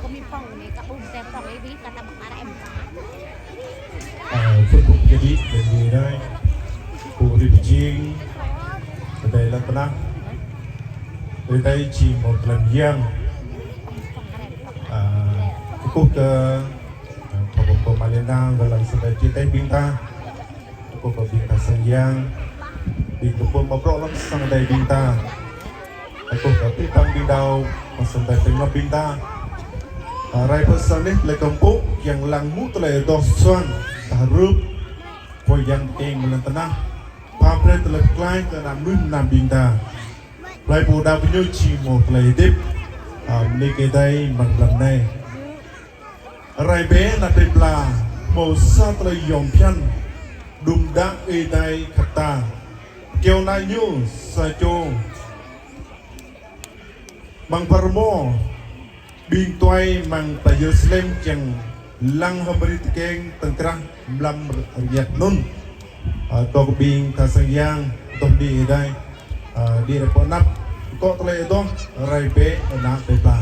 có mi phong này các bùn tem phong ấy ví cả tầm mà em phân khúc jadi dari đây cụ đi chiên đây là tân dari đây chỉ một lần giang cụ của Malena và lần sau đây chia tay Binta cụ của Binta sang giang di kupon ngobrol lang sang day Binta aku tapi tang di daw pasang day tengah Binta rai pesan ni le kampung yang lang mu telai dosuan tarup ko yang teng melantana papre telai klai ke nam nun nam Binta lai bu da penyu chi mo telai dip ni ke dai mang lam nei rai be na te pla mo sa telai yom pian dum da e dai kata kêu na nyu sa cho bằng parmo bin toy mang ta Jerusalem chang lang habrit keng tengkrang lam riat nun to bin ta sayang to di dai di reponap ko tle do rai be na te pa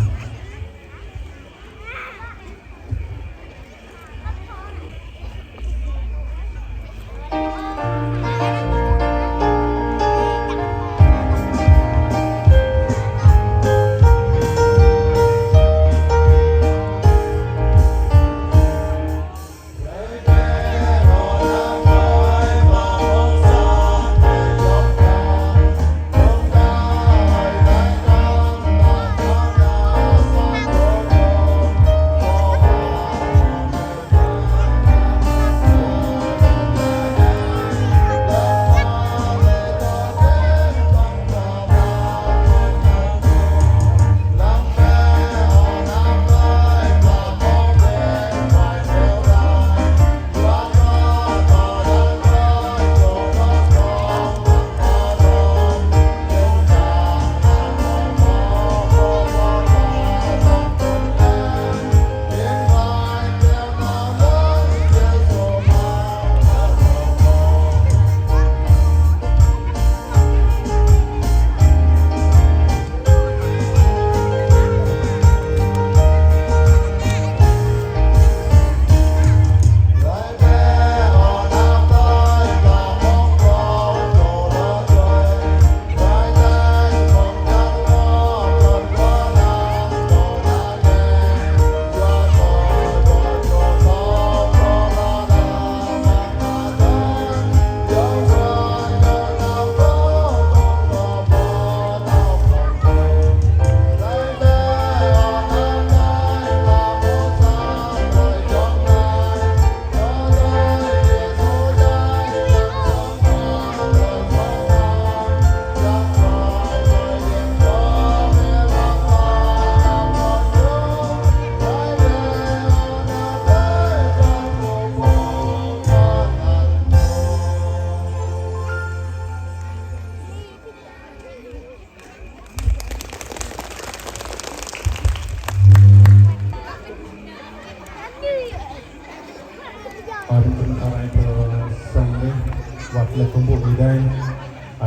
Lệ công bộ đi đây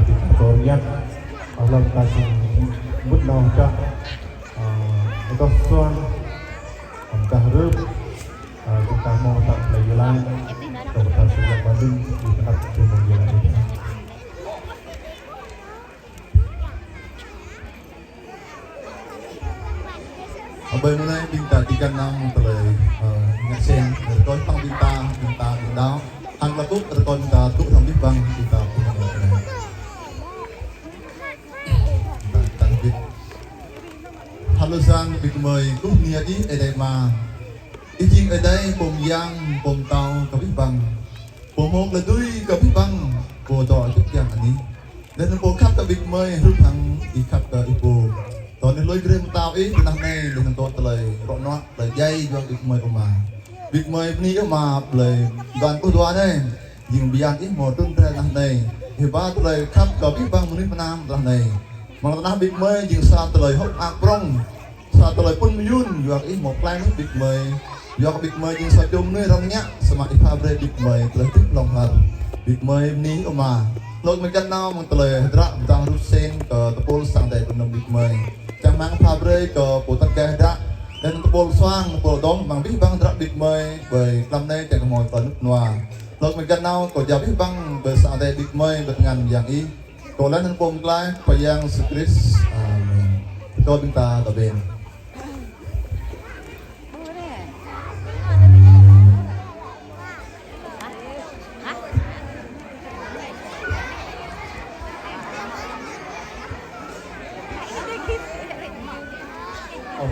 thì có nhất lòng ta chỉ bút lòng cho itu suan kita harus kita mau tak jalan kita sudah Bandung di tempat cuma jalan ini bên này Binta tiga năm tới nhạc sen rồi con Binta đó hàng là cúc rồi con ta cúc không biết băng Binta cũng là tặng Binta Halo sang Binta mời cúc nia đi ở đây mà ý chính ở đây bồn giang bồn tàu có biết băng bồn một là túi có biết băng bồn trò chút giang anh ấy nên bồn khắp có biết mời rút hàng đi khắp có ít bồnตอนนี้ลอยเรื่องตาวอีกนั่งในเรื่องตัวเลยรถน้อยเลยใหญ่ยังบิ๊กเมย์ออกมาบิ๊กเมย์นี้ออกมาเลยการกู้ตัวเนี่ยยิงบิยันอีกหมดต้นเรื่องนั่งในเห็นว่าเลยขับกับบิ๊กบังมันนี่มันน้ำนั่งในมันนั่งบิ๊กเมย์ยิงซาเลยฮอกอักปรองซาเลยปุ่นยุ่นอยู่อีกหมดแปลงนี่บิ๊กเมย์อยู่กับบิ๊กเมย์ยิงซาจมนี่ตรงเนี้ยสมัครภาพเลยบิ๊กเมย์เลยติดลงหันบิ๊กเมย์นี้ออกมาลอยมันกันน้ำมันเลยระดับรูเซนกับตะปูสั่งแต่ตัวน้ำบิ๊กเมย์จังมังภาพเลยก็ปูตะแกระ dan tebol soang tebol dong bang bi bang drak big mei bởi làm đây tại ngồi tận nước ngoài lộc mình gần nào có giáo bi bang bởi sao đây big mei bởi ngàn yang y có lần nên bom lại phải yang Chris amen tôi bình ta tập bên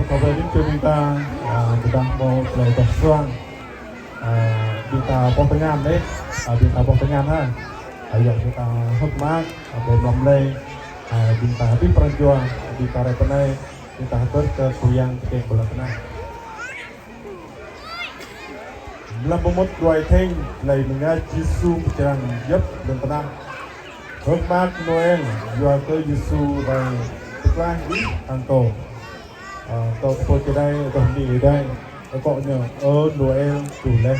Kalau ini kita sedang mau belajar soang kita potong deh, kita potong ayo kita hormat, belum lay, kita habis perjuang, kita repenai, kita atur ke kuyang ke bola tengah. Dalam pemut dua ting, lay mengaji Yesus berjalan yep dan tenang. Hormat Noel, jual ke Yesus dan setelah angkau. Tôi có cái đây, tôi đi ở đây, tôi có nhờ Noel chủ lên.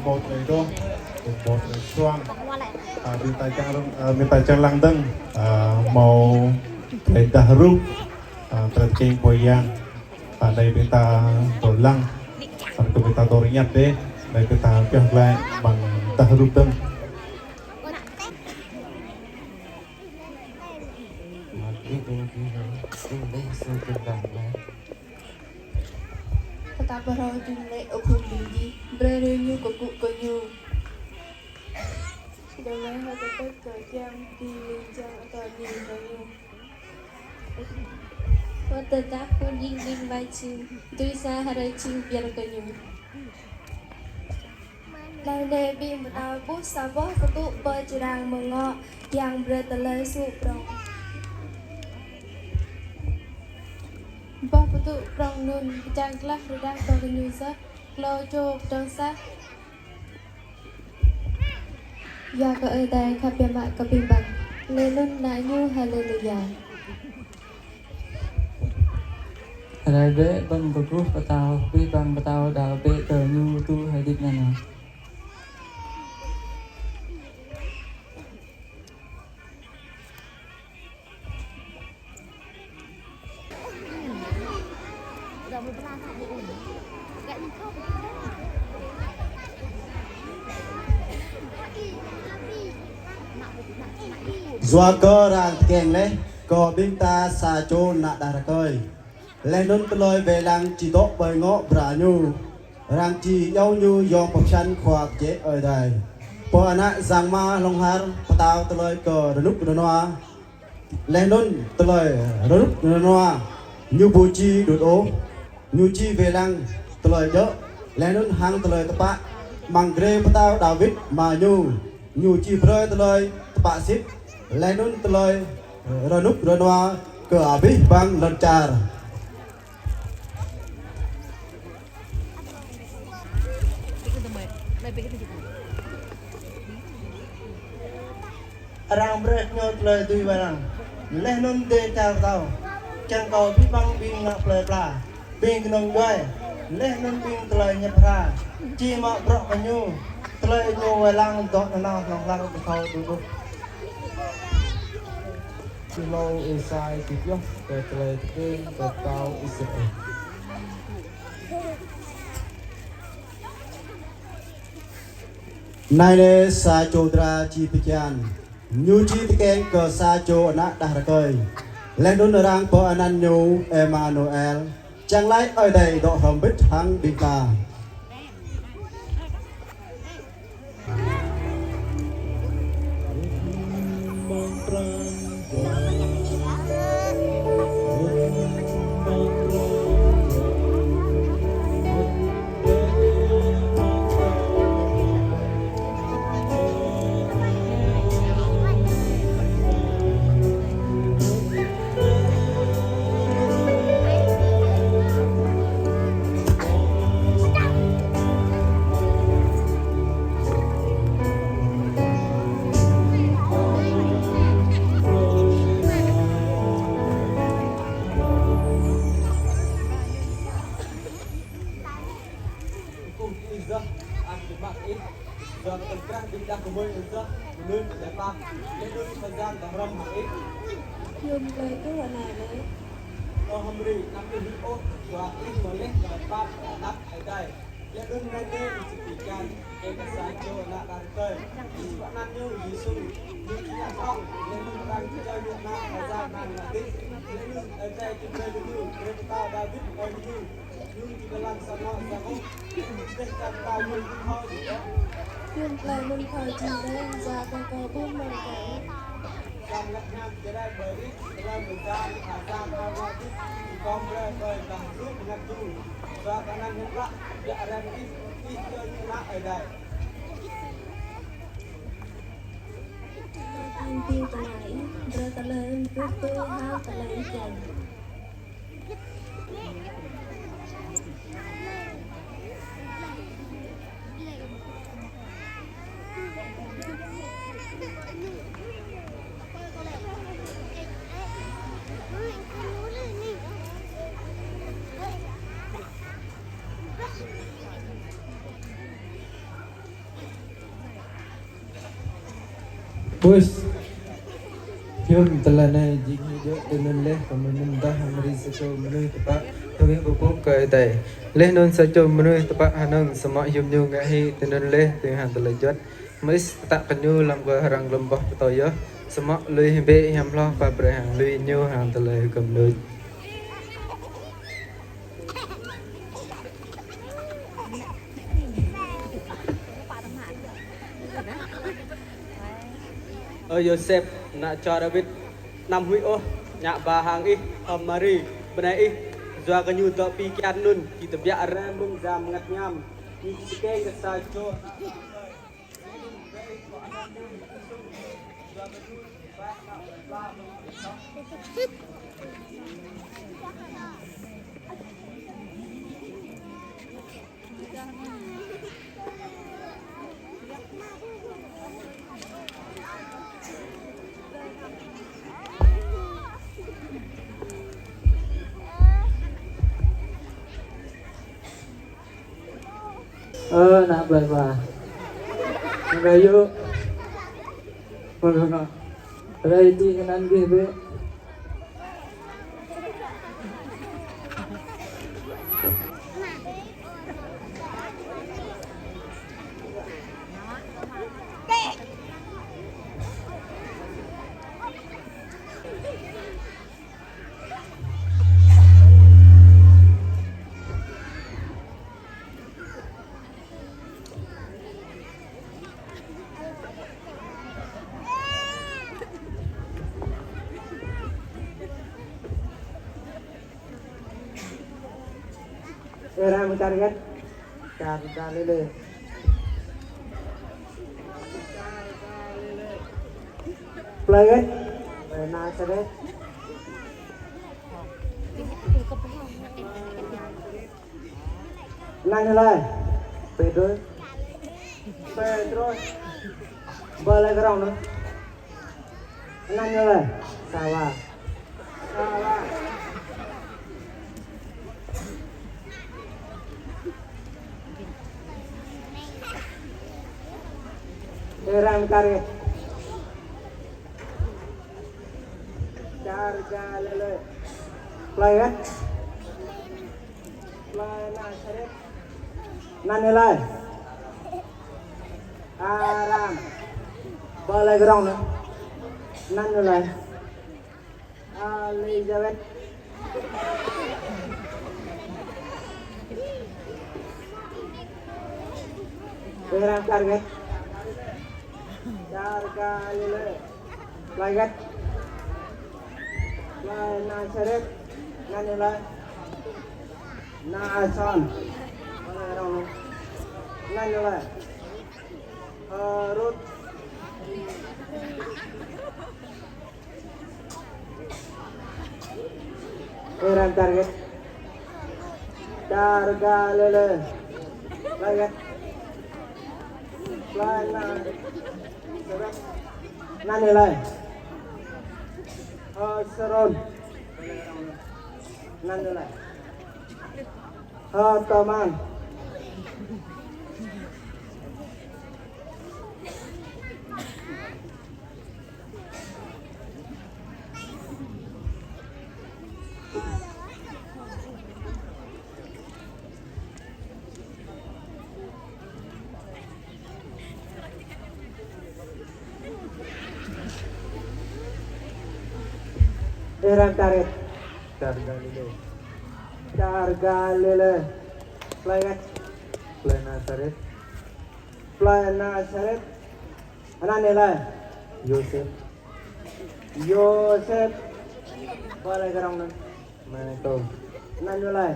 bột này đó bột này xoang qua lại bên tay trang lăng đăng màu cái đà rúp terus keng poyang đây bên ta tổ lăng còn bên ta tổ nhặt đấy đây bên ta kéo lại bằng đà rúp đăng ta bảo chúng lệ ở khu đi bơi như của cụ có nhiều đời lấy hơi tất cả trang đi lên trang toàn nhìn thấy nhiều và tetap pun dingin baju tuisa hari cium biar kenyum Lai Dewi menabu sabah ketuk berjerang mengok yang bertelai suprong Bah betul prong nun jangklah redang bernyusa lo chop trong sát Ya ke edai kapiamak kapimbang Lelun na nyu hallelujah Hãy subscribe cho kênh Ghiền Mì Gõ để không bỏ lỡ những video hấp dẫn giờ mới ra thì ổn gãy mình không Dua cơ ràng kèng lấy có binh ta xa chô nạ đà ra cơi lên nôn lôi về làng chỉ tốt bởi ngõ bả nhu ràng chỉ yêu nhu dòng bọc chân khoạc chế ở đây bộ anh ạ giang ma long har tao lôi cờ đôi lúc đôi noa lên nôn lôi đôi lúc đôi noa như bù chi đột ố như chi về làng lôi đỡ lên nôn hàng lôi tập bạ bằng ghê tao David mà nhu chi rơi lôi tập bạ xít lên nôn lôi đôi lúc đôi noa cờ bí băng lần trà Rang berat nyot le tui barang leh nun de tar tau chang kau bi bang bing nak ple pla bing nong boy leh nun bing tle nyepra chi ma bro kanyu tle nyu walang dot na nong lang ko thau tu Silo isai tipyo tetle ke total isipe Này nè sa chô tra chi pi chan nhu chi ti keng cơ sa chô na đà ra cơi lên đôn rang po anan nhu Emmanuel chẳng lẽ ở đây độ hầm bích hăng đi ta Yum lời cái quả này đấy Yum lời mình khỏi chỉ đấy ra con cầu buông mày cái Trong lắc nhangจะได้เบอร์อีกแล้วเหมือนกันอาจารย์เอาว่าที่กองแรกเลยหลังรูปนักดูว่าการนั้นเห็นละอย่าอะไรที่เจอนี่นะไอ้ได้ Anh tiêu tờ lại rồi tờ lên rút tôi hao tờ lên chồng Push. Film telah naik jigi jo dengan leh pemerintah Amerika Serikat menurut tepat tujuh buku kaitai. Leh non sajo menurut tepat hanang semak yum ngahi dengan leh dengan telajat. Mis tak kenyu lam ke harang lembah petoya semak lui be yang lah pabrehang lui nyu hang telai kemnut. Joseph nak cho David năm huy ô nhạc bà hàng y hầm Mary bên này y doa cái nhu tọa pi kian nun kita biar ra mung jam ngat nyam ni sikay ka sa cho Nak belajar. Nak yuk. Mana? Rai di kanan gebe. Era mencari kan? Cari le. Play kan? Nah, cari. Nang lại. Pedro. Balik ground nữa. Nang lại. Sawa. Era mencari. Cari le. Play kan? Play nah cari. Nang lại. Aram. Balik ground nữa. Nang lại. Elizabeth. Era mencari. Cari le. Play kan? Play nah cari. Nang lại. Nah son. Balik ground nữa. Nang lại. Ruth. Era target. Carga lele. Target. Plana. Nani lai. Seron. Nani lai. Toman. Era target. Carga lele. Play kan? Play Nazareth. Play Nazareth. Nani lai. Joseph. Balik ground nữa. Manito. Nani lai.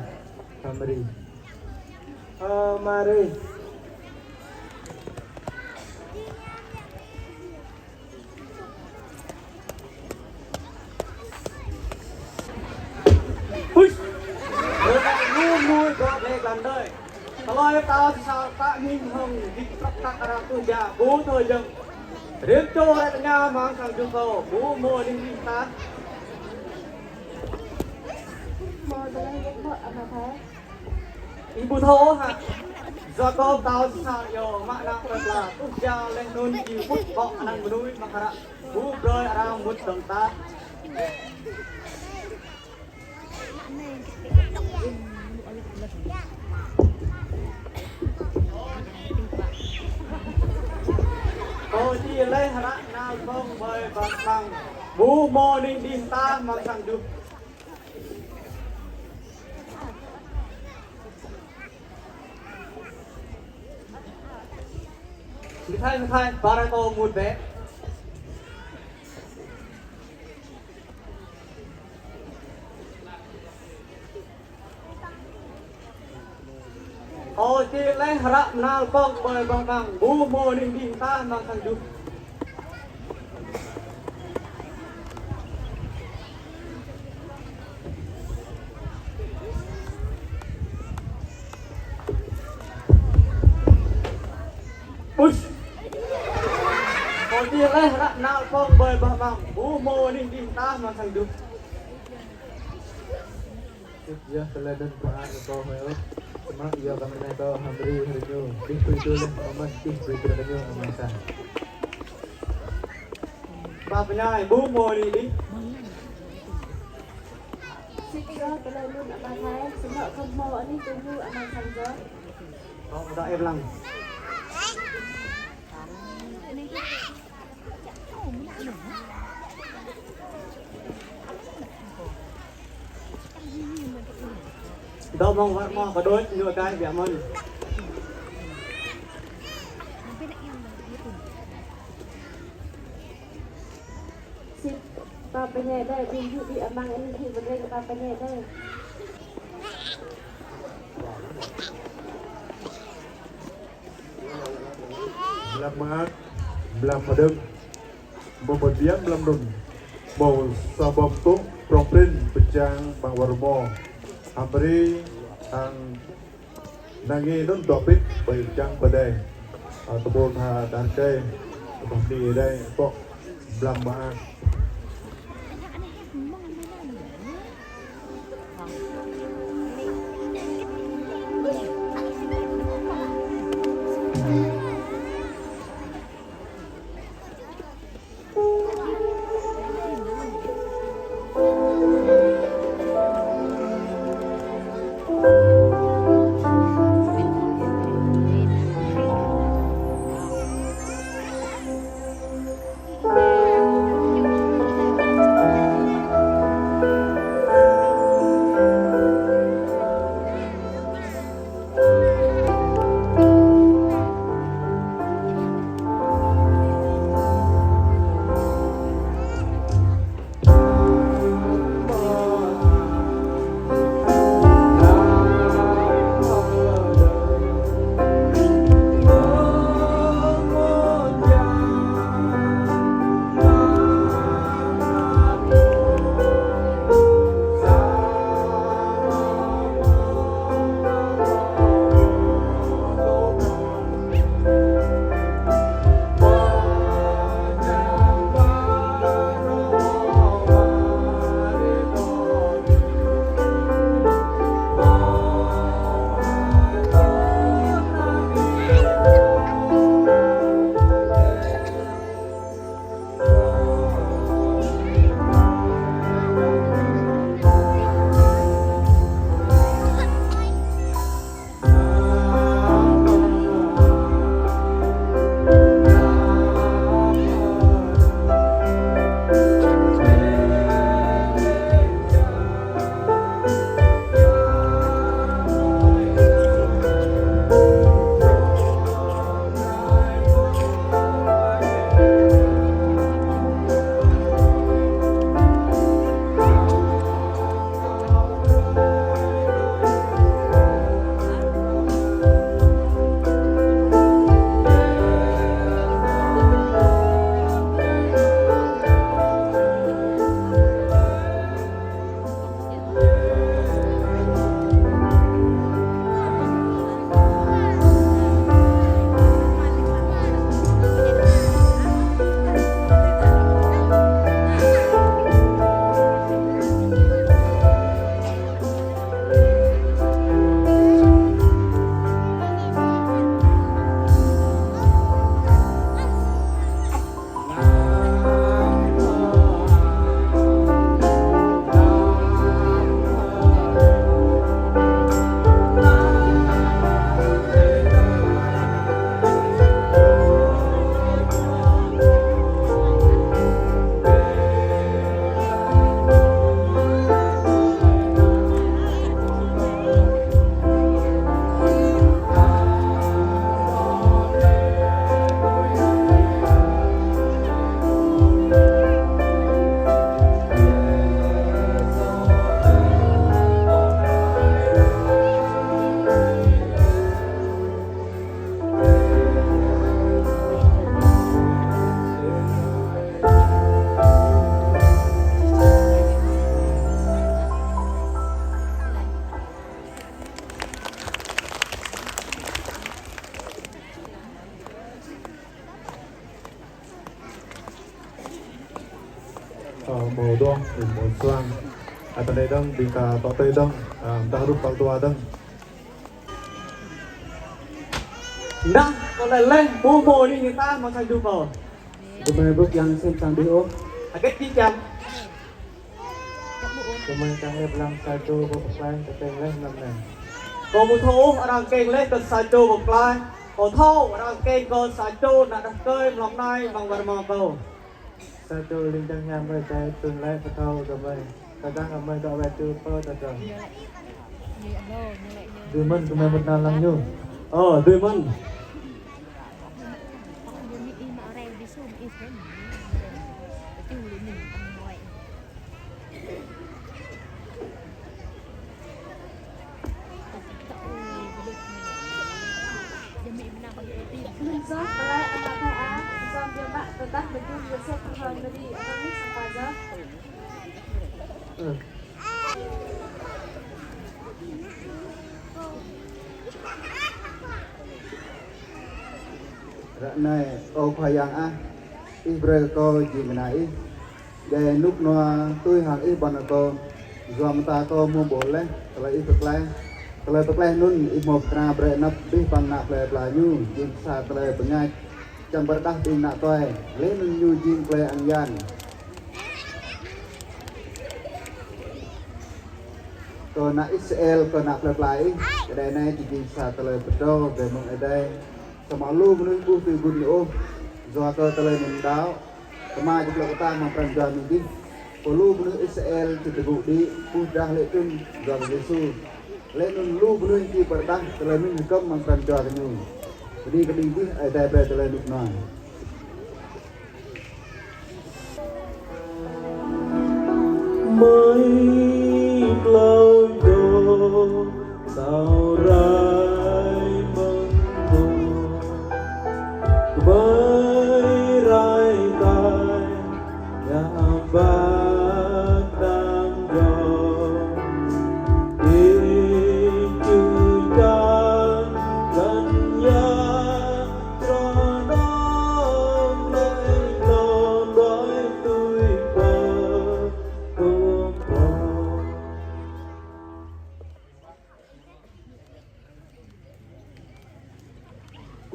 Kamri. Mari. Nuôi có thể làm đời. Kalau tao sao tak nhìn hồng đi tak arah tu ja bố thôi dừng. Riêng cho lại nhà mang sang trung cầu bố mua đi ta. Mau tới đây vợ mà thế. Ibu thô hả? do có tao sao yo mak nak pla usia leh nun ji put kok anan menui makara bu broi arang mut dong ta oh ji leh rak na kong bơi bang bang bu morning din ta mang sang du Mikai, para ko mood be. Oh, chị lấy harap nal kong bơi bang bang, bu mo ning ding ta mang sang du. Push. Oh, chị lấy harap nal kong bơi bang bang, bu mo ning ding ta mang sang du. Ya, teladan Quran kau heo. Semak ia kami naik kau hambri harijo. Itu lah amat sih berikut kanyo amasa. Ba penyai bu mo ni di. Sika kalau lu nak bahas sebab kamu ni tunggu aman saja. Oh, dah em lang. Đâu mong vật mò có đôi nhiều cái vẻ môn Sip papanya dah tunjuk di abang ini si berdaya papanya dah. Selamat belam madem Bomodiam belam dun Bau sabab tu Proprin pejang bang warmo Hambri ang nangi nun topik pejang badai Tebul ha dan kay Pemdi day Pok belam maak di monsuang atau dong bingka tote dong taruh tau tua dong Nang, còn lại lên, bố bồ đi người ta mà thành đủ bò. Kemai bước yang xem sang đi ô. Cái chi chăm. Kemai sang lep lang sa cho bộ plan cái tên lên năm này. Còn một thố, ở đang kênh lên cần xài trô một lai. Còn thô, ở đang kênh còn xài trô đã đặt cơi lòng nay bằng vật mò cầu. Sa cho linh trang nhang với trái tuần lại phát thâu kemai. Ta đang ở mây đỏ bẹt chưa phơ ta rồi. Đưa mình kemai một nào lăng nhu. Đưa mình. Nunza, balai anak saya, zam jemaah tetap baju Yosef Muhammadi, orang ini sempaza. này ô khoai yang a Israel ko jimenai để lúc nó tôi hàng ít bọn cô dòm ta ko mua bổ lên kalau itu klay nun imo kena bre nap bih pan nak play nyu jin sa klay penyai jam berdah tin nak toy le nun nyu jin klay angyan ko na Israel ko nak play cái đây này chỉ jin sa klay betul để mong ở đây sama lu menun bu tu gun o do ko klay mun dau sama jeplo kota mapran jan ni lu menun Israel tu di pu dah le tun do Yesus lên lu belum di perdang terlalu hukum mangkan jual ni jadi kedingin ada terlalu nang mới lâu đồ sao rai mong đồ mới rai tai nhà bác đang giàu đi chữ chan gần nhà tròn đom lấy đòn đói tôi bờ ôm bờ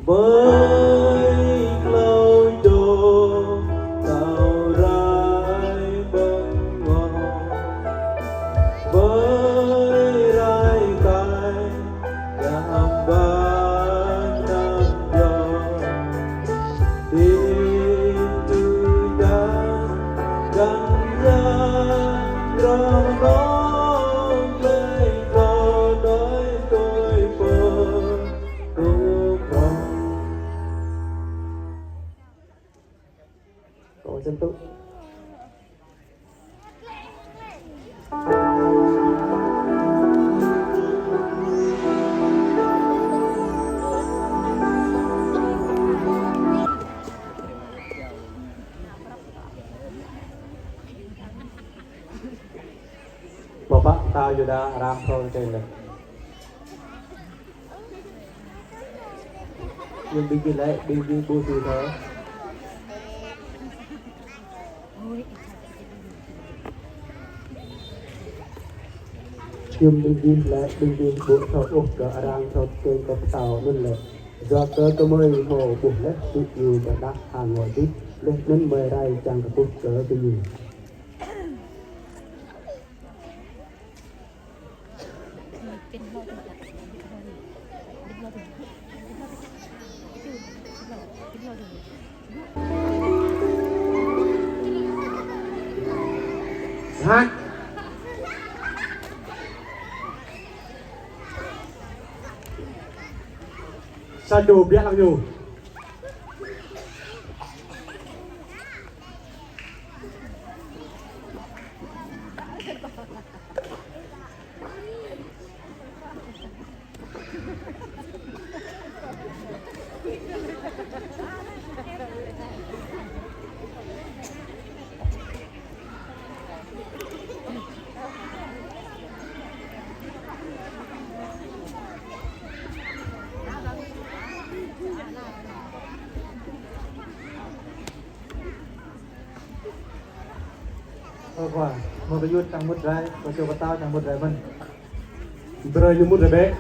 với lâu đồ tàu rai bông ngọt với rai cay làm ban năm gió tin từ đan gần ra rong ngóng lấy lo đói tôi bờ ôm bờ cậu chân túc Bapak tahu juga ram thol trên này nhưng đi lại đi bù gì thôi nhưng đi lại đi bù thọ ốc cả ram thol trên cái tàu nên là do cơ mới hồ bù lấy tự nhiều và đắt hàng ngoài tí lên nên mời đây chẳng có bút cỡ cái gì hát sao đồ biết làm nhiều qua một cái yuốt trong một rai có cho bắt tao trong một rai mình bơi như một rai bé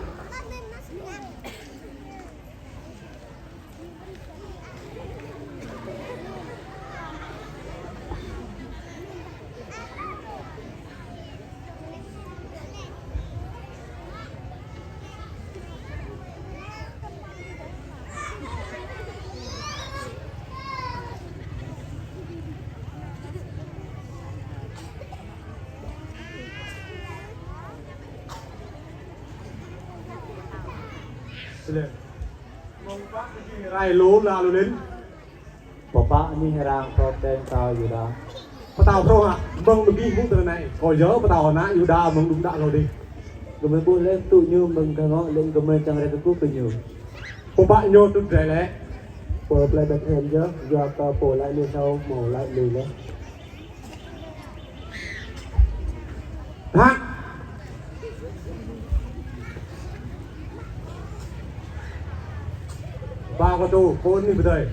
rai lố là lố đến Bapak ni herang proten tao Yuda. bắt tao thôi à mong được đi cũng từ này có nhớ bắt tao nãy Yuda mong đúng đã rồi đi Kami boleh tu nyu mengkangok len kami cang reka ku penyu. bạn nhô được rẻ lẽ Po play bet hen je, yo ka po lại le sau màu lại lì le. hát ba con tu cô đi về đây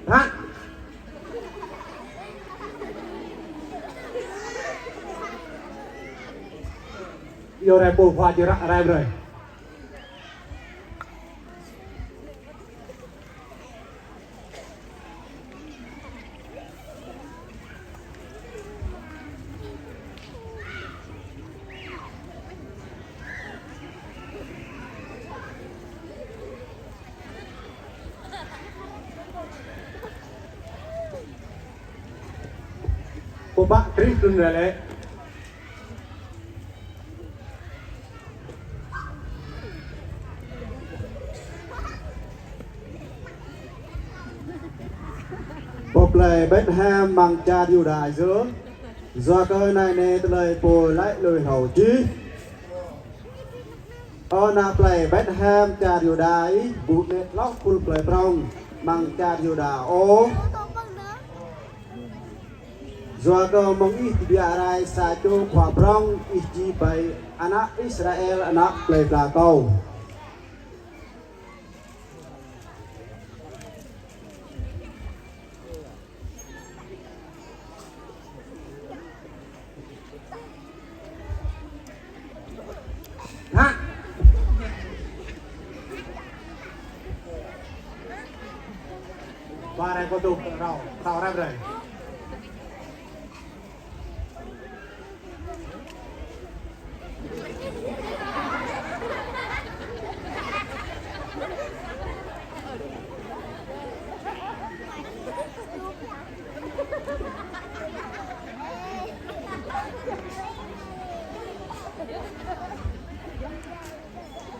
hát vô đây bố khoa chưa rạ đây rồi bố bạn trip lên rồi đấy Bộp lệ Bethlehem bằng cha điều đại giữa do cơ này nè từ lời bồ lại lời hậu chí ở nạp lệ Bethlehem cha điều đại bụt nét lóc phun lệ prong bằng cha điều đại ô do cơ mong ít bia rai sa chu khỏa prong ít chi bay anak Israel anak lệ là câu hát ba này có tu rau rau ra rồi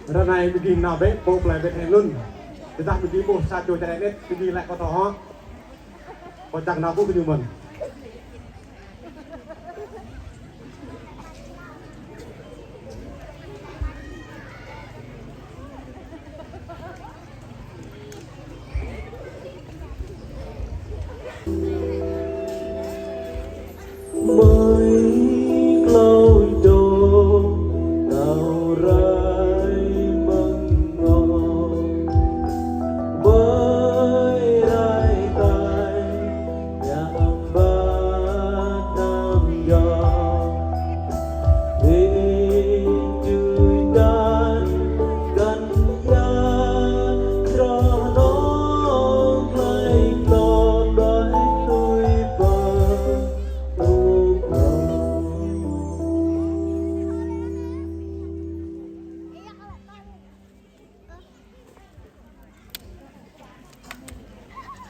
lần này mình đi nào đấy bộ lại bên này luôn chúng ta mình đi bộ xa chỗ chạy đấy mình đi lại có thỏ còn chẳng nào cũng như mình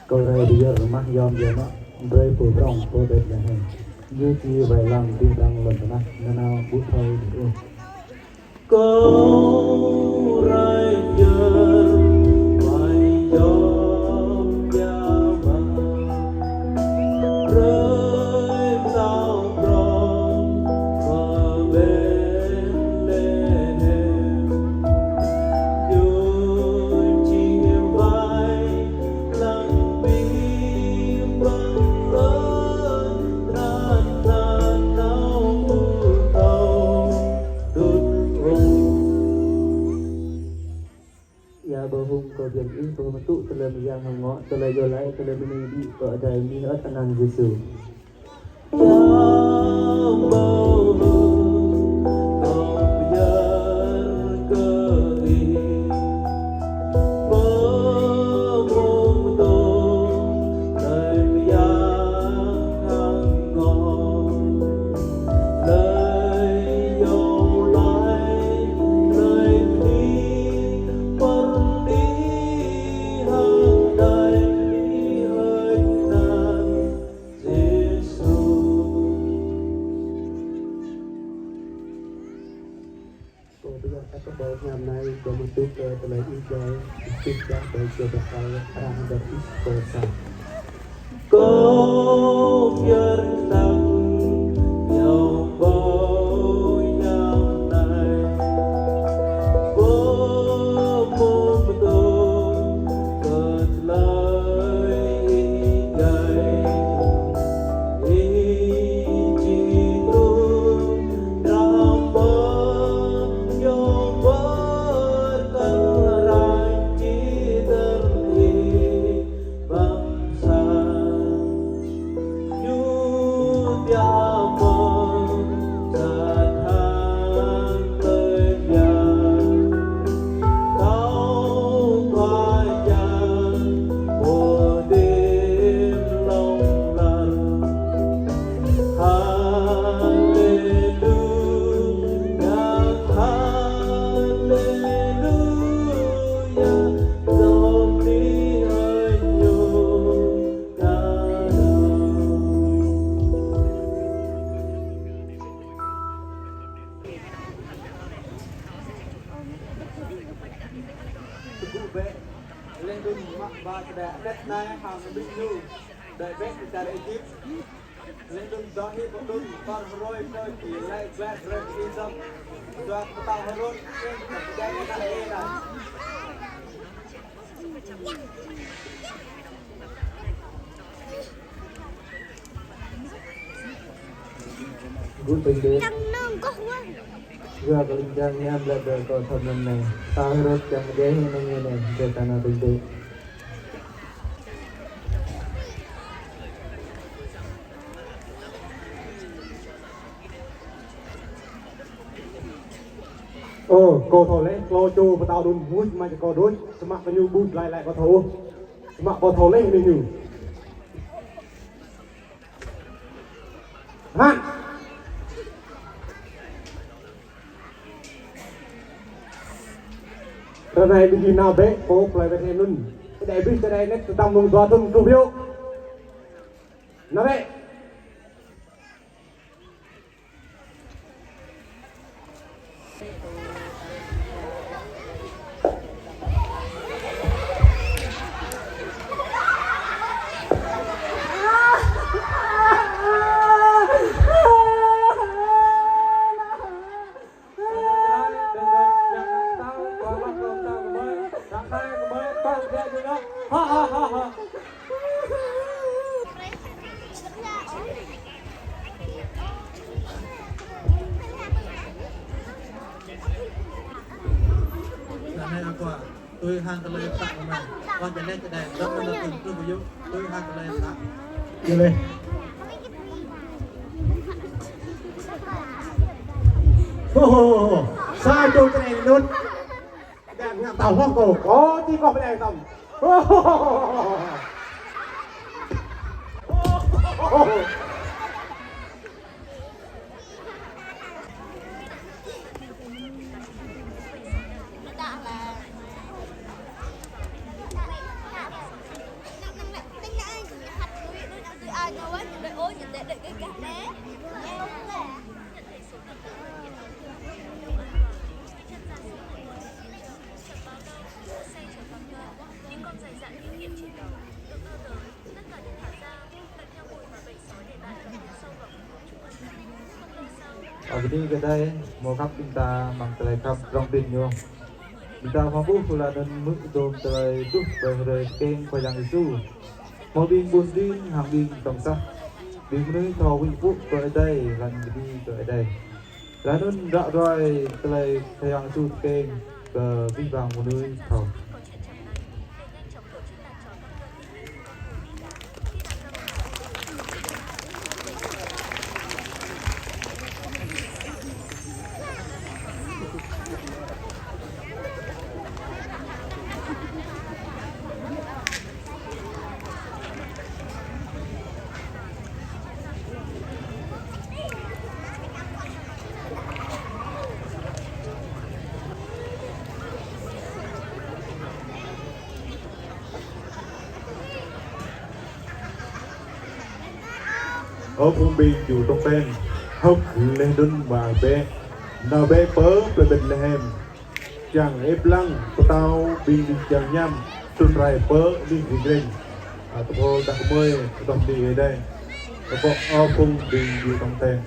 Câu rai dia rumah yom yoma rai po brong po bet la hen. Như chi vài lần đi đăng lần đó na nào bút thôi được không? Câu rai giờ vài yom yoma rai sao brong po bet la hen. Như chi vài telah jolai telah menjadi kepada lihat anak Yesus. Ngày nay có một chút lấy ý chơi tiếp ra tới chưa được cái đang được ít cơ sở có nhân tâm nhau với nhau này có một tôi cất lời gầy ý chỉ tôi đang mơ nhau lên đun mặc ba đẻ đất này hàng bị nhu đợi vết từ tại Egypt lên đun gió hít một đun con rồi tôi chỉ lại vết rồi đi dâm doa tao rồi trên cái này này gue pengen gua kelinjangnya belajar kau temen nih harus yang dia ini ke tanah tinggi cô thổi lấy lo chu và tao đun vui mà cho cô đuối smak cái nhu bút lại có thấu smak có thấu lấy đi nhu han rồi này đi nào bé cô lại về thêm luôn cái đại binh cái đây nó tao mong doa tung tu biếu nó đấy tôi hàng cái lời tặng mà conจะเล่นจะได้แล้วมันจะตื่นขึ้นประยุกต์tôi hàng cái lời tặng đi lên sao tôi cái này luôn đang ngậm tàu hoang cổ có tí có cái này tàu Jadi kedai mau kap kita mang telai kap rong tin nyo. Kita mampu pula dan dom telai tu berhari keng pajang isu. Mau bing bun din hang bing tong sah. Bing menui thau wing puk ke edai lan di ke edai. Lanun rak roi telai pajang isu keng ke bing bang menui thau. ở vùng biển dù trong tên hốc lên đun và bé nào bé bớ về bên lehem chẳng ép lăng của tao bình chẳng nhâm tuần rai bớ đi gì lên tụi cô đã mới đồng đi ở đây tụi cô ở vùng biển dù trong tên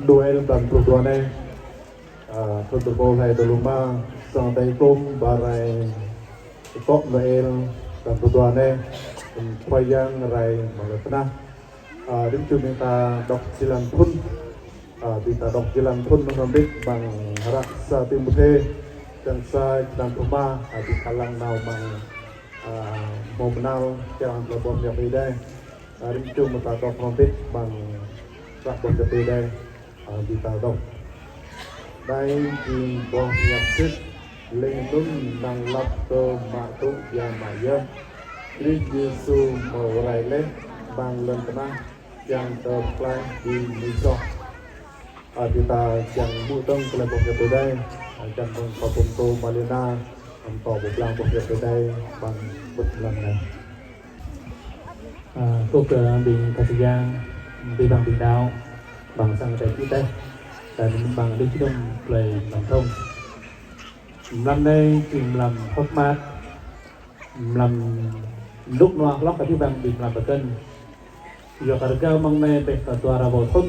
Noel dan Tutuane Tutupo hay Doluma sang tay kum barai Tok Noel dan Tutuane Payang rai Malatna Đứng chung minta đọc silan thun Minta đọc silan thun Nambit bang harak sa timuthe Dan sa dan rumah di kalang nau bang mau menal jangan lebom yang beda Đứng chung minta đọc nambit bang rak bom yang beda di tadong đây thì bom nhập sức lên đúng năng lập cơ mà tốt và mà dân Christ Jesus màu rai lên bằng lần tana yang terplay di Niso kita yang butong kelompok kedai yang mengkapung Malina untuk belang bukit kedai bang betlan này Cục bình Cà Giang đi bằng bình đào bằng sang tại phía tây tại mình bằng đi phía đông lời bằng thông năm nay tìm làm hot mát làm lúc nó lóc cái băng bị làm bật cân giờ cả cái măng này bị cả tua ra bộ thôn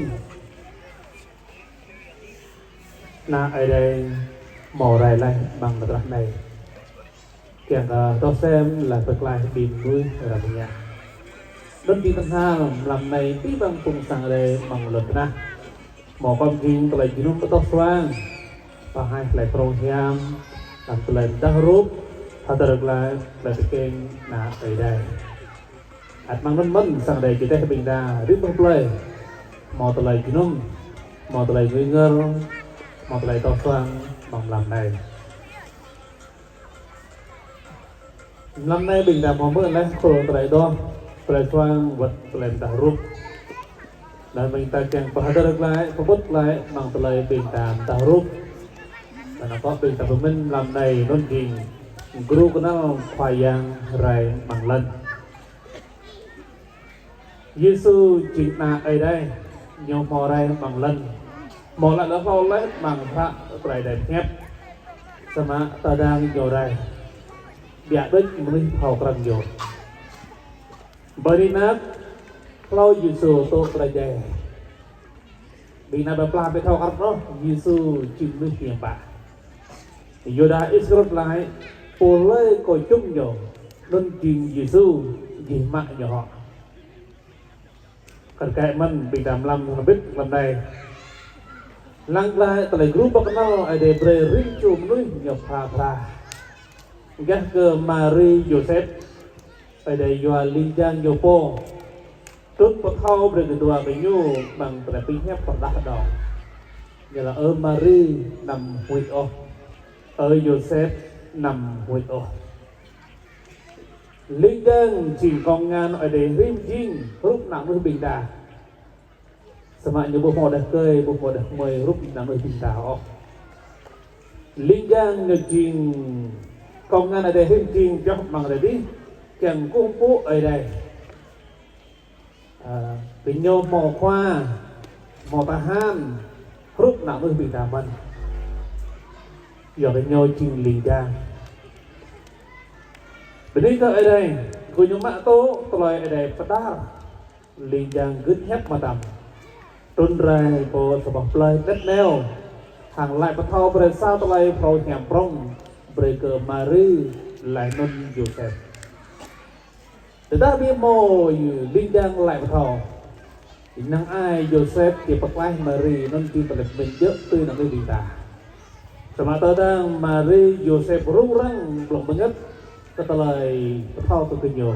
na ở đây mỏ rải lại bằng mặt đất này kẻng tôi xem là vật lại bị nuôi ở làm nhà đơn vị tăng ha làm này tí bằng cùng sang đây bằng lần na mỏ con kinh tôi lại chỉ nung có xoang và hai lại program làm tôi lại đa rút thật được là cái kênh na ở đây mang mân sang đây kita bình đa rít bông play mỏ tôi lại chỉ nung mỏ tôi lại ngơ mỏ tôi lại to xoang bằng làm này năm nay bình đà mỏ mưa lên khổ tôi lại đo tôi lại xoang vật tôi lại đa rút dan mình ta chẳng có được lại có bút lại bằng tôi lại bình đà đa rút và nó có bình đà của mình làm này luôn gì group của nó khoai yang rai bằng lần Giêsu chính là ở đây nhiều mò rai bằng lần mò lại nó phao lấy bằng phạ lại đẹp nhép sama ta đang nhiều đây biar đến mình phao cần nhiều bởi vì nó lâu Giêsu tôi lại đây vì nó bị làm bị thao ăn đó Giêsu chịu nước tiền bạc thì Yoda Israel lại phô lấy coi chung nhiều đơn trình Giêsu gì mạng nhỏ họ cần cái mình bị làm biết làm này lang lại tại group bác nó ở đây bơi rinh chùm núi nhập phà các cơ Marie Joseph ở đây do Linh Giang Yopo trước bác thao về cái đùa với nhau bằng tại pin nhép còn đắt đỏ như là ở Marie nằm huy ô ở Joseph nằm huy ô Linh Giang chỉ còn ngàn ở đây rim jing lúc nặng với bình đà sama như bộ mò đặc cười bộ mò đặc mời lúc nặng với bình đà ó Linh Giang người jing còn ngàn ở đây rim jing cho bằng đây đi chẳng cung phụ ở đây bình nhôm mò khoa mò ta han lúc nặng với bình đà mình giờ bình nhôm jing Linh Giang bên đây ở đây cô nhóm mã tố tôi ở đây phát đá Linh Giang gứt hép mà tầm tuân rai bộ sập play đất neo hàng lại bắt thao về sao tôi phơi nhảm prong breaker Marie lại nôn Joseph từ đó biết mô Linh Giang lại bắt thao năng ai Joseph thì bắt lại Marie nôn chỉ tập mình dớt tươi là người bị ta sama tadang Marie Joseph rung răng lòng bưng ấp cái lời thao từ kinh nhiều,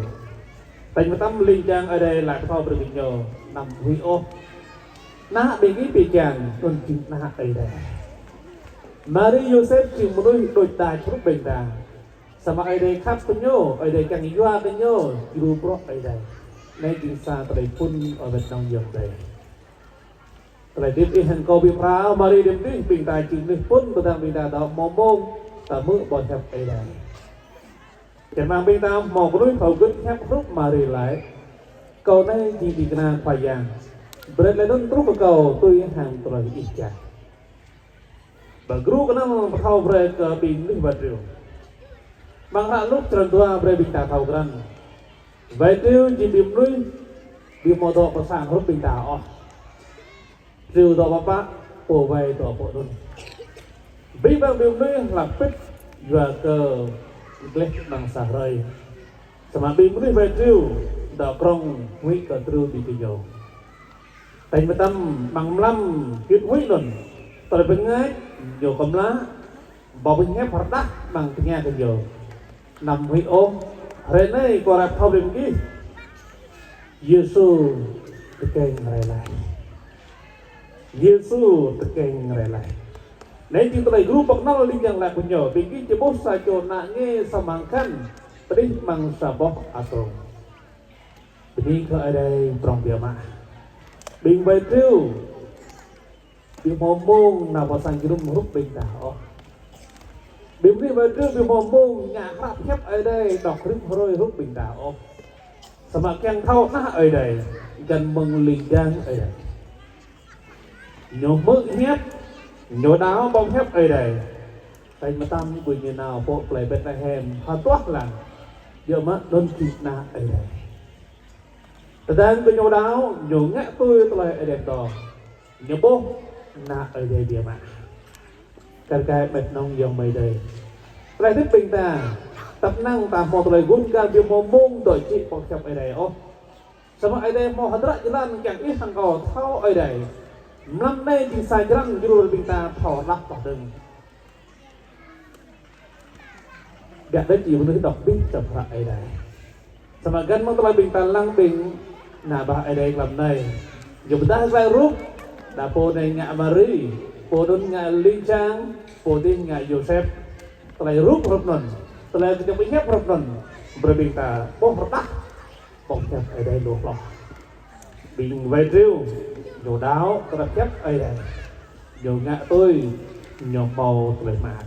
tại vì tâm Linh Giang ở đây lại thao từ kinh nhiều nằm huy ô, na bị cái bị chàng tuần chừng na ở đây, Marie Joseph chừng một đôi tài chút bình đà, sama ở đây khắp kinh nhiều, ở đây càng yêu kinh nhiều, yêu pro ở đây, nay chính xa tại phun ở bên trong giường đây, tại tiếp đi hành câu bị phá Marie đem đi bình tài chừng đi phun của thằng bình đà đó mồm mông, ta mưa bọt hẹp ở đây. Chẳng mang bên ta một đối khẩu gứt thép rút mà rì lại cầu này chỉ bị kena khoai giang bret lại đơn trúc cầu tôi hàng tôi ít chả và group cái nó thao bret bình linh vật rượu bằng hạ lúc trần tua bret bình ta thao gần vậy tiêu chỉ điểm núi điểm mò độ và sang rút bình ta ọ rượu độ bắp bổ về độ bộ đôn bí bằng điểm núi là pít và cờ leh bằng sah rơi, sama bim ni về triu, đào krong huy cả triu đi cái dầu, tại vì tâm bằng lâm kiết huy luôn, tại bên ngay dầu cầm lá, bảo bên ngay phát đắt bằng cái nghe cái dầu, nằm huy ôm, rồi này có rap thâu điểm kí, Giêsu tự kênh lại, Giêsu tự kênh lại. Nên chúng ta group bậc nó Linh Giang lại của nhỏ vì cái chế bố xa cho nạ nghe sa mang khăn tadi mang sa bok atong Bini ke ở đây trong bia mạ Bình bày triu Bia mồm mông nào vào sang cái đúng rút bình đảo Bim đi bày triu bia mồm mông nhà khắp khép ở đây đọc rít rồi rút bình đảo Sa mạ keng thao nạ ở đây gần mừng Linh Giang ở đây Nhổ mực nhép nhổ đáo bông thép ở đây tại mà tâm của như nào bộ play Bethlehem hoa toát là giờ mà đơn chỉ na ấy đây thời gian tôi nhau đáo nhổ ngã tôi lại ở đẹp đỏ nhổ bố na ở đây địa mà cái mệt nông dòng mây đây lại thích bình ta tập năng ta một lời gun ca biểu mô mông đổi trị hoặc chậm ở đây ô sama ở đây mau hadrat jalan chẳng ít thằng cò thao ở đây năm nay thì sai jalan jurul bình ta thọ lắc vào đừng gạt đấy chỉ muốn đọc biết tập lại ở đây sama gan mang tolak bintang lang bing na bah ở đây làm này dù ta ra rút đã po này ngạ Mary po đôn ngạ Linh Trang po tin ngạ Joseph tolak rút rút non tolak kita punya rút non berbinta po retak po chặt ở đây luộc lò bình vây riêu dù đáo tolak chặt ở đây dù ngạ tôi nhom màu tolak mát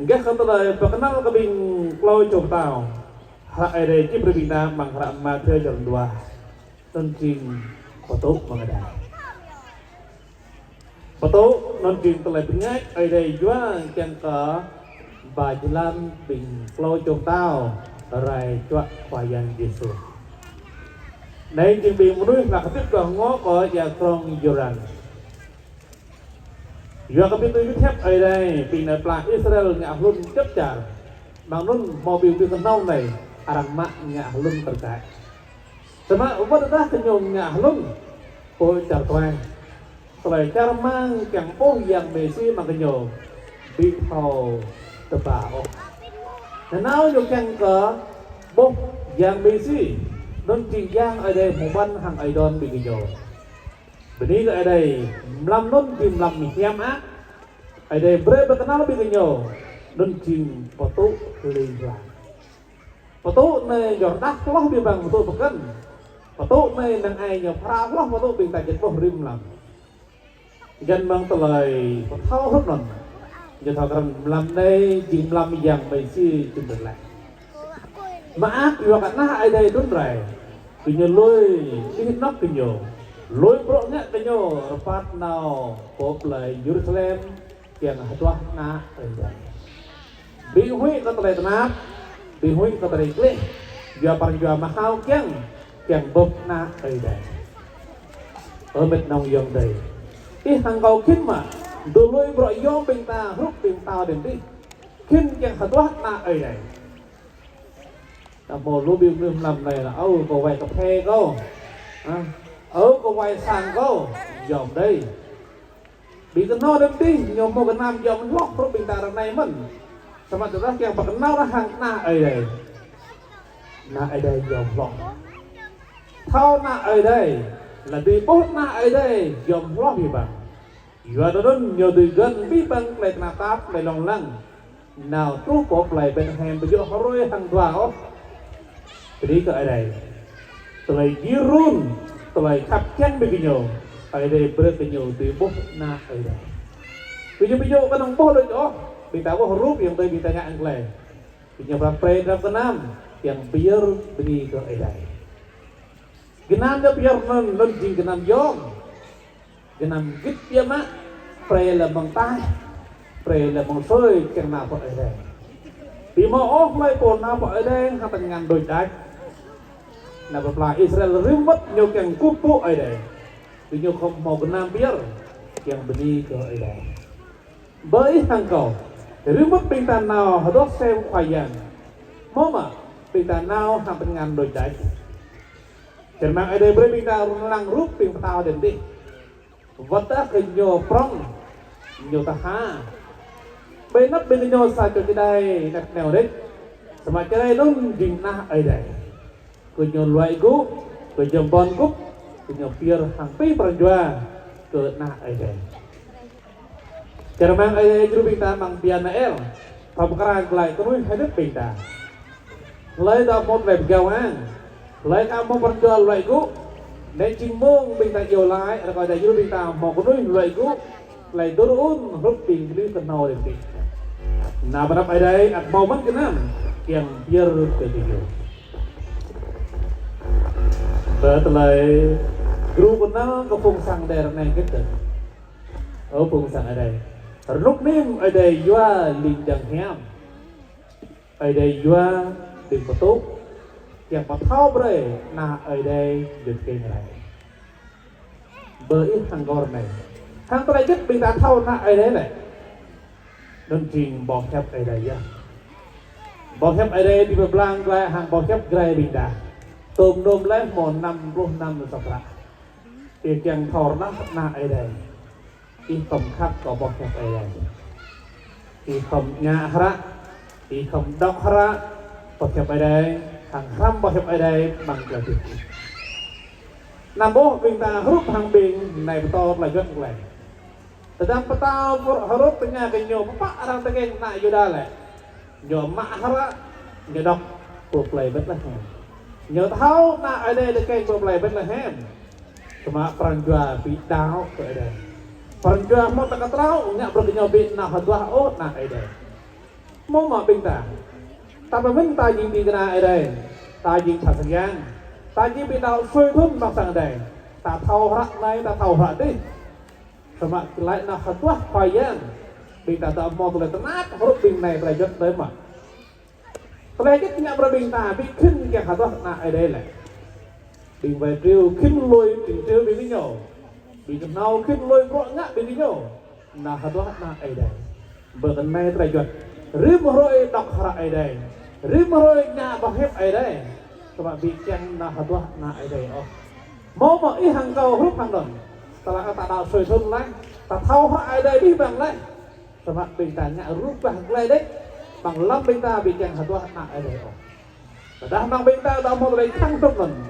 cái không tolak perkenal ke bing kloi chom tao hak ada ci berbina mangrak matre jalan dua tonjing foto mengadai foto nonjing telah bengai ada jua yang ke bajalan bing flow chong tao rai cuak wayan Yesus nay jing bing menui nak tiếp ke ngó ko ya krong joran jua kapitu thép ở đây bing na pla Israel ngạ luôn chấp trả bằng luôn mobil đi con nâu này arang mak ngạ lung terkait sama ubat dah kenyong ngạ lung poi char toang selai cara mang kang oh yang Messi mang kenyong bị thầu tebao nah nao yo kang ke bốc yang Messi don ching yang ở đây một ban hàng idol bị kenyong beni ở đây lam non tim lam mi kiam á ở đây bre berkenal bị kenyong don ching foto linh ra foto này giọt đắt loh di bang foto bukan foto này nang ai nhờ pra loh foto bình tại dịch phong rim làm dân bang telai foto hết rồi giờ thằng cần làm đây chìm làm yang mấy si chìm được lại mà ác vừa cả na ai đây đúng rồi cứ nhờ lôi đi nóc cứ nhờ lôi pro nhá cứ nhờ phát nào có lại Jerusalem yang hadwah na ở đây bị huy có telai tenap bị huy có thể klik giờ bằng giờ mà hao chẳng bốc na ở đây ở bên nông dân đây ít thằng cầu khít mà đồ lôi bội yom bình ta rút bình tao đến đi khít chẳng hạt thoát na ở đây một lô biểu lương làm này là có vài cà phê câu có vài sàn câu dòm đây bị cái nó đến đi nhiều một cái nam dòm lót rút bình ta này mình sama tu yang berkenal hang na ở đây dòm lót thao na ở đây là đi bốt na ở đây dòm lót gì bằng vừa đó nhiều từ gần bí bằng lại na táp lại lòng lăng nào trú bột lại bên hèm bây giờ họ rồi hàng vào thì cái ở đây lại girun lại khắp chân bị nhiều ở đây bớt nhiều từ bốt na ở đây bây giờ cái nông bốt rồi đó Bintang wah rup yang tadi bintang Anglai, punya berapa dalam kenam yang biar beri ke edai. Kenam dia biar non jing kenam yom, kenam git dia mak, pre là bằng tay, pre là bằng sôi kenam apa edai. Bima oh mulai pon apa edai hatan ngan doi dai. Nah berpala Israel rimet nyok yang kupu edai, punya kom mau kenam biar yang beri ke edai. Bởi thằng cầu Rưu mất bình tàn nào họ đốt xem khoai dàng mô mà bình tàn nào hàng bình ngàn đôi trái chẳng mang ở đây bởi bình tàn lăng rút bình tàu đến đi vật đã khởi nhô prong nhô ta ha bên nắp bên nhô xa cho cái đây đặt nèo đấy mà cái đây nó dình na ở đây cứ nhô loại cú cứ nhô bon cúp cứ nhô pier hàng pi perjuang cứ na ở đây cara mang ay juru bintang mang Bianael, pemekaran kelai terus hidup bintang. Kelai dah mau lep gawang, kelai kamu perjual laiku, dan cimong bintang jauh lai, ada kalau juru bintang mau terus laiku, kelai turun rut pinggir kenal itu. Nah berapa ada at momen kenam yang biar ketiga. Setelah grup kenal ke fungsang daerah yang kita, fungsang ada. Lúc nêm ở đây doa linh đằng hẻm ở đây doa đừng có tốt chẳng có thao bơi na ở đây được kênh này bởi hàng gòn này hàng tôi lại nhất bình ta thao na ở đây này đơn trình bỏ khép ở đây nhá bỏ khép ở đây thì belang lại hàng bỏ khép gray bình đà tôm nôm lấy 150 năm sọc lại tiền chẳng thò na ở đâyที่คำคับก็บอกแค่อะไรที่คำงาฮระที่คำดอกฮระบอกแค่อะไรทางคำบอกแค่อะไรบางกระดิ่งนำโบบิงตารูปทางบิงในประตูประยุทธ์แหล่งแต่ดังประตูฮรุตงากันโยมปะอะไรตะเกงน่าอยู่ได้แหละโยมมะฮระโยดอกปลุกเลยเป็นละแหมโยเท้าน่าอะไรตะเกงปลุกเลยเป็นละแหมสมาปรัญญาปีดาวเกิดอะไรPerjuang mau tak terau, nyak bernyobi nak hadwah oh nak ada. Mau mak bintang, tapi minta jing di kena ada, ta jing tak sayang, ta jing bintang suy thun bang sang ada, ta thau hak nai ta thau hak đi, sama kelai nak hadwah payang, bintang tak mau boleh tenat, huruf bing nai belajar tới mà. Belajar nyak berbintang, bi khinh yang hadwah nak ada lah, bing về triều khinh lôi bing triều bing nhau. Bị cái nào khi lôi gõ ngã bên đi nhau, na hạt hoa na ai đây, bữa nay trai giật, rìm rồi đọc hara ai đây, rìm rồi nhà bạc hẹp ai đây, các bạn bị chèn na hạt hoa na ai đây oh, mau mà ít hàng cầu hút hàng đồng, ta là ta đào sôi thôn lại, ta thao hara ai đây đi bằng lại, các bạn bị ta nhả rút bằng lại đấy, bằng lâm bên ta bị chèn hạt hoa na ai đây oh, đã bằng bên ta đã một lấy tăng trong lần,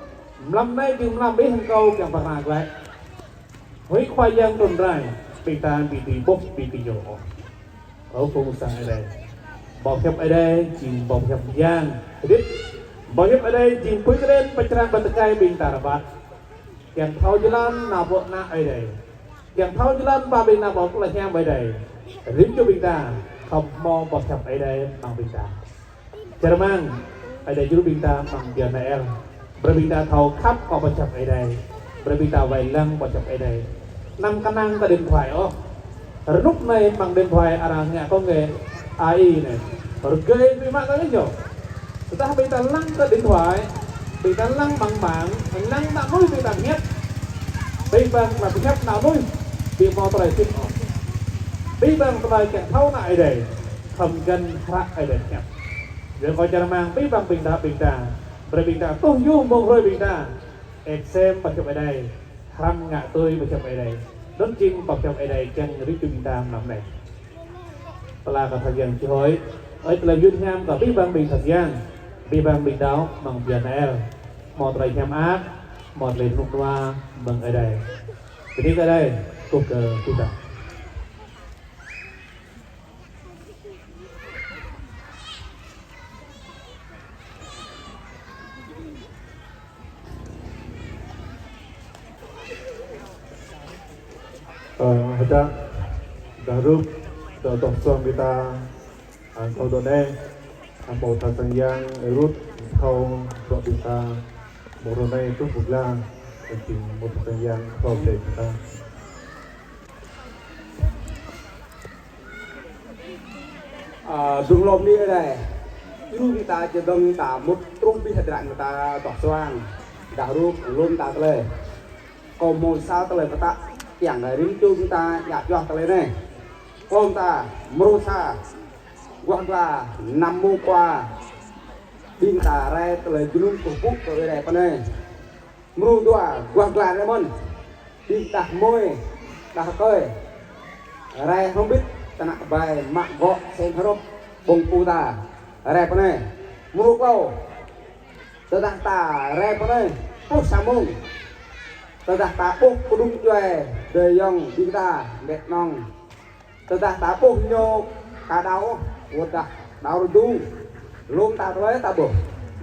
lâm nay chừng lâm biết hàng cầu chẳng bằng lại. Với khoai giang trồn rai, bị ta bị tì bốc, bị tì dỗ ở vùng sang ở đây bỏ khép ở đây, chìm bỏ khép giang biết bỏ khép ở đây, chìm quý cái đến bạch răng bạch cây bình tà bát kèm thao dư lan nào bộ na ở đây kèm thao dư lan ba bình nào bộ cũng là nhang ở đây rím cho bình ta không mò bỏ khép ở đây bằng bình ta chờ mang ở đây chú bình ta bằng giờ này bởi bình ta thao khắp có bỏ khép ở đây bởi ta vài lần bỏ chọc ở đây năm căn năng ta điện thoại ó lúc này bằng điện thoại à nhà công nghệ AI này rồi gây với mạng cái nhiều ta bị ta lăng ta điện thoại bị ta lăng bằng mạng lăng đã nuôi bị ta nhét bị bằng là bị nhét nào nuôi bị mò tỏi xin bị bằng tỏi kẹt thâu lại đây thầm gần hạ ở đây nhặt rồi coi cho mang bị bằng bình ta rồi bình ta tung du mông rồi bình ta xem bậc chồng ở đây ham ngạ tươi bậc chồng ở đây đón chim bậc chồng ở đây chân rít chúng ta nằm này là cả thời gian chưa hỏi ở là duyên ham và biết bằng bình thời gian biết bằng bình đáo bằng giờ này một thời ham áp một lần lúc qua bằng ở đây thì đi ở đây cuộc chúng ta Ada darup contoh suam kita kau done ambau tasang yang erut kau buat kita moronai itu bukan penting một tasang yang kau để kita dùng lom đi ở đây chúng ta chỉ đâm ta một trung bị thật rạng người ta tỏ xoang darup lom taเลยcòn một sao taเลยtaอย่างไรริมจูchúng taอยากยอดกันเลยเนี่ยกองตามรูซาวังลานำมูกว่าบินตาแร่ตะเลยจุลุ่มปุ๊บตัวใหญ่ปะเนี่ยมรูตัววังลาเลยมันบินตามวยตาเกยแร่không biếtตะนักใบมะเกาะเซนทรบบงปูตาแร่ปะเนี่ยมรูเก้าตะตาแร่ปะเนี่ยปุ๊บสามุงtờ ta bốc đúng chơi đời dòng đi ta đẹp nong tờ ta bốc nhô cả đau uất ta đau du luôn ta tới ta bốc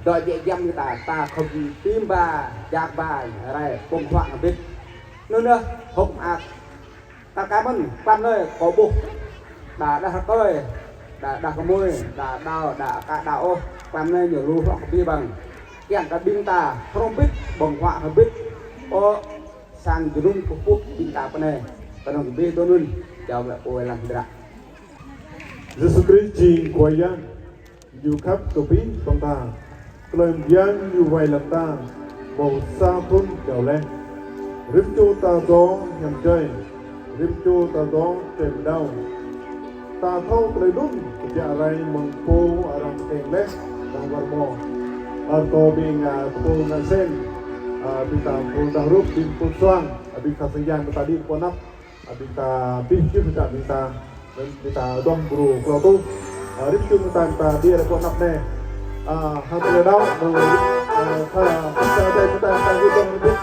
đợi dễ dâm như ta không tim bà giặc bà này cùng thoại biết nữa không ta cảm ơn quan ơi có bốc đã thật ơi đã có môi đã đau đã cả đau quan ơi nhiều lưu họ đi bằng kẹn ta binh ta không biết bằng họa không biết sang jerung pupuk bintang apa nih? Karena gede tu nun jawab lah, oh elang tidak. Yesus Kristus kuayan อยู่ครับกับพี่ตรงตาเกลิ่นยังอยู่ไวลำตาบอกซาพุ่นเจ้าเล่ริมจูตาดองยำใจริมจูตาดองเต็มดาวตาเท่าเกลุ่นจะอะไรมังโปอารมณ์เต็งเล็กดังวารมอatau dengan pun nasen kita pun dah rup bin pun suang kita senyang tadi ponap kita pinjam kita dong buru kalau tu ripun kita dia ada ponap ne hampir dah kalau ada kita tadi dong lebih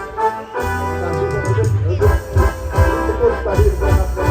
pun tadi ponap ne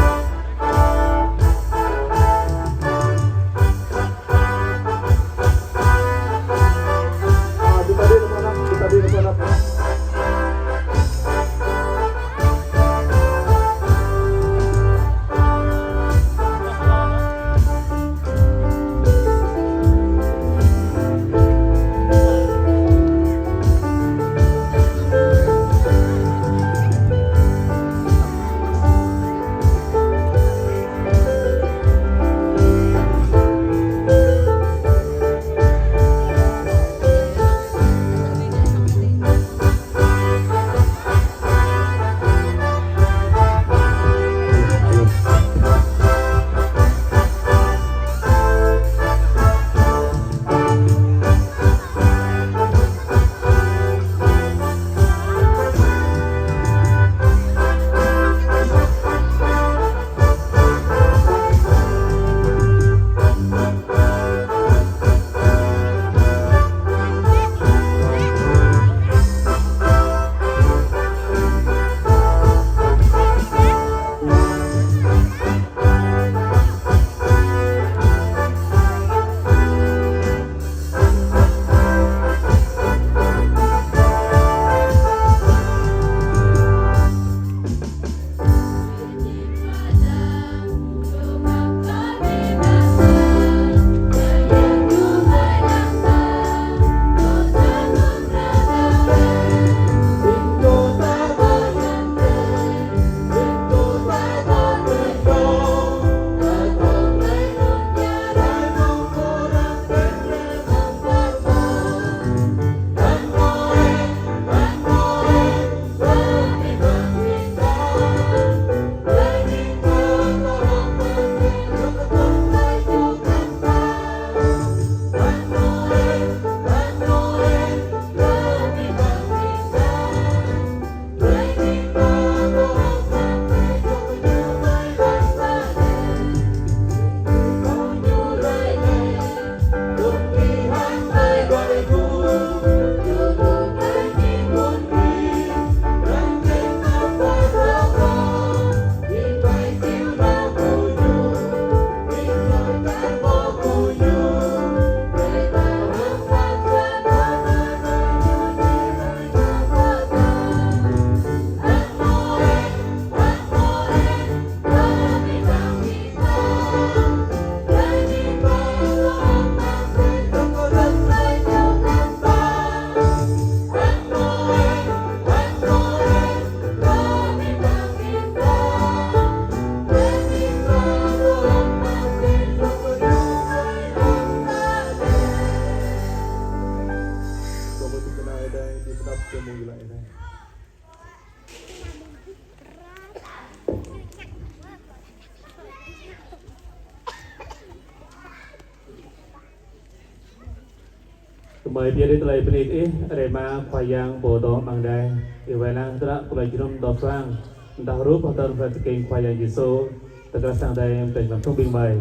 mời phía đến lời bên ít để mà khoai giang bồ đó bằng đây thì vậy là tất cả lời chúc đọc sang đào rút hoặc tên phải kinh khoai giang Giêsu tất cả sang đây em tình làm thông bình mời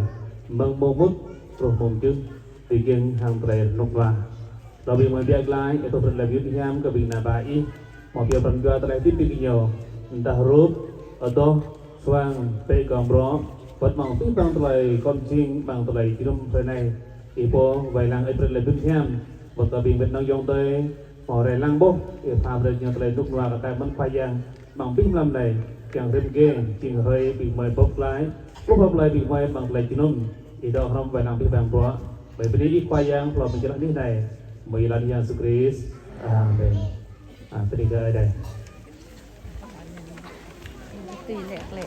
mừng mô mút rồi mồm chứ thì kiêng hàng tề nộp vàoเราbị mọi việc lại cái tôi phần làm việc nhám cái việc là bài mọi việc phần qua tại tiếp bị nhiều đào rút ở đó xoang pe còn rõ vật mỏng tiếp bằng tề con chim bằng tề chúc phần này thì po vậy là ấy phần làm việc nhám một tờ bình bên nông tới họ rẻ lăng bốc để phàm được nhận lấy lúc vào cái món khoai giang bằng pin làm này càng thêm ghê chỉ hơi bị mời bốc lái lúc bốc lái bị quay bằng lấy chín nôm thì đó không phải làm bị bằng quá bởi vì đi khoai giang là mình chỉ làm như này mới là Yesus Kristus amen từ đây đây tỷ lệ